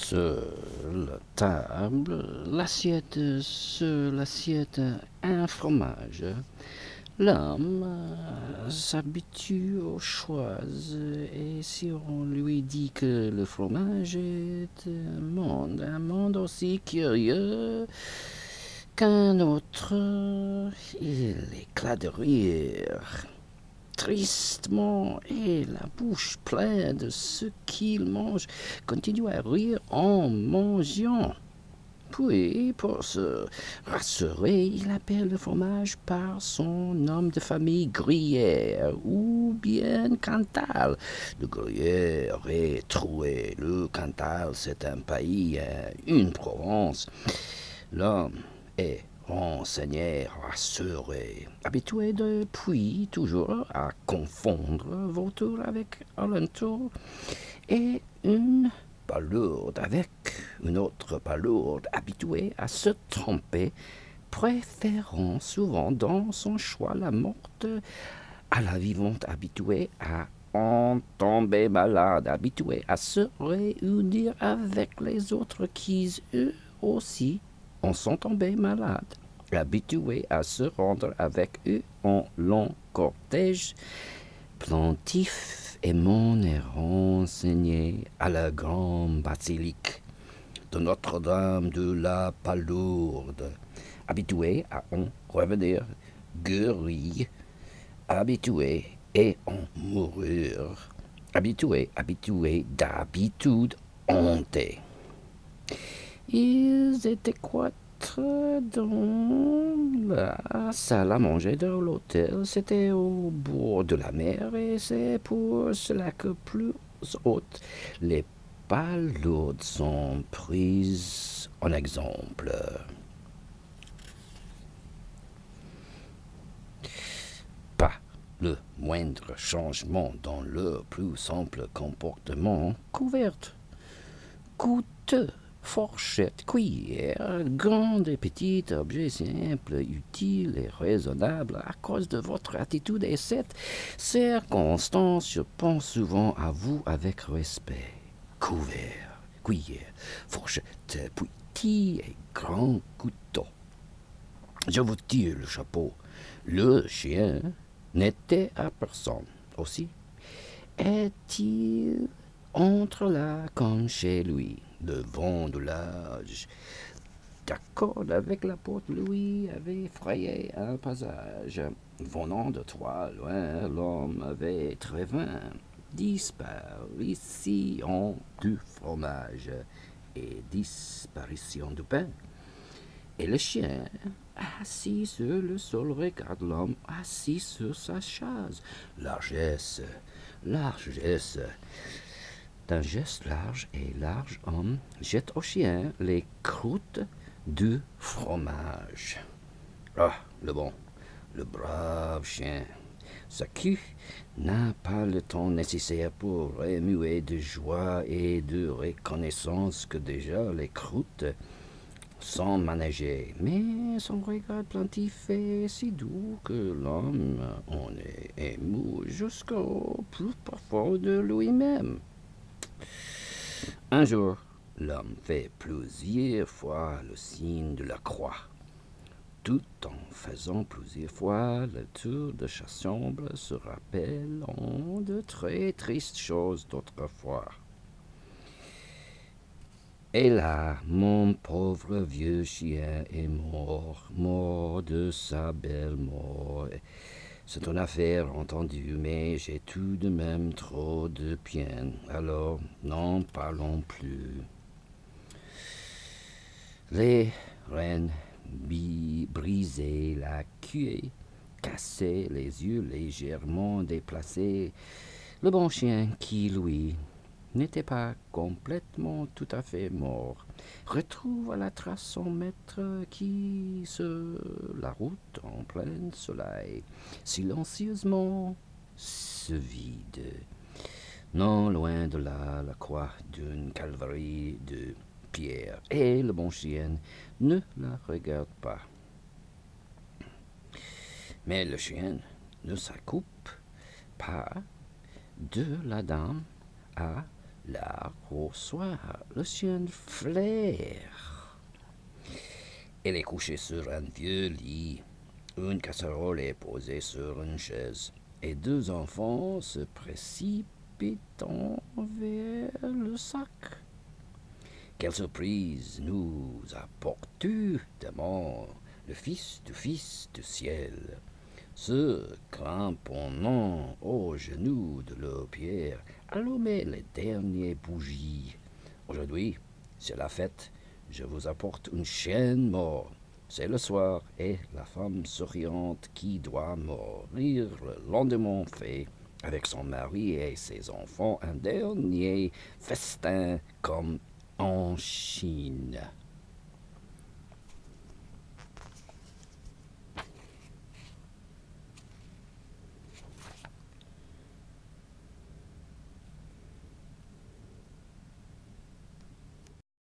Sur la table, l'assiette, sur l'assiette, un fromage. L'homme s'habitue aux choses et si on lui dit que le fromage est un monde aussi curieux qu'un autre, il éclate de rire tristement et la bouche pleine de ce qu'il mange, continue à rire en mangeant. Puis, pour se rassurer, il appelle le fromage par son nom de famille Gruyère ou bien Cantal. Le Gruyère est troué. Le Cantal, c'est un pays, une province. L'homme est renseigné, rassuré, habitué depuis toujours à confondre vautour avec alentour et une palourde avec une autre palourde, habituée à se tromper, préférant souvent dans son choix la morte à la vivante, habituée à en tomber malade, habituée à se réunir avec les autres qui, eux aussi, en sont tombés malades, habitués à se rendre avec eux en long cortège plaintif et mon est renseigné à la grande basilique de Notre-Dame de la Palourde, habitué à en revenir guéri, habitué et en mourir, habitué d'habitude hanté. Ils étaient quatre dans la salle à manger de l'hôtel. C'était au bord de la mer et c'est pour cela que plus hautes les palourdes sont prises en exemple. Pas le moindre changement dans leur plus simple comportement, couverte, coûteux, fourchette, cuillère, grande et petite, objets simples, utiles et raisonnables à cause de votre attitude et cette circonstance, je pense souvent à vous avec respect. Couvert, cuillère, fourchette, petit et grand couteau. Je vous tire le chapeau. Le chien n'était à personne. Aussi, est-il entre là comme chez lui, le vent de l'âge, d'accord avec la porte, lui avait frayé un passage. Venant de toi, loin, l'homme avait très vain, disparu ici en du fromage et disparition du pain. Et le chien, assis sur le sol, regarde l'homme assis sur sa chaise. Largesse, largesse. D'un geste large et large, homme jette au chien les croûtes du fromage. Ah, le bon, le brave chien. Sa queue n'a pas le temps nécessaire pour remuer de joie et de reconnaissance que déjà les croûtes sont managées. Mais son regard plaintif est si doux que l'homme en est ému jusqu'au plus profond de lui-même. Un jour, l'homme fait plusieurs fois le signe de la croix. Tout en faisant plusieurs fois le tour de sa chambre, se rappelant de très tristes choses d'autrefois. Et là, mon pauvre vieux chien est mort, mort de sa belle mort. C'est une affaire entendue, mais j'ai tout de même trop de peine. Alors, n'en parlons plus. Les reines brisées, la queue cassée, les yeux légèrement déplacés, le bon chien qui, lui, n'était pas complètement tout à fait mort, retrouve à la trace son maître qui, sur la route en plein soleil, silencieusement se vide. Non loin de là, la croix d'une calvarie de pierre, et le bon chien ne la regarde pas. Mais le chien ne s'accoupe pas de la dame à Là, au soir, le chien flaire. Elle est couchée sur un vieux lit. Une casserole est posée sur une chaise et deux enfants se précipitent vers le sac. Quelle surprise nous apportes-tu demande le fils du ciel, se cramponnant aux genoux de leur pierre, allumez les dernières bougies. Aujourd'hui, c'est la fête, je vous apporte une chienne morte. C'est le soir, et la femme souriante qui doit mourir le lendemain fait, avec son mari et ses enfants, un dernier festin comme en Chine.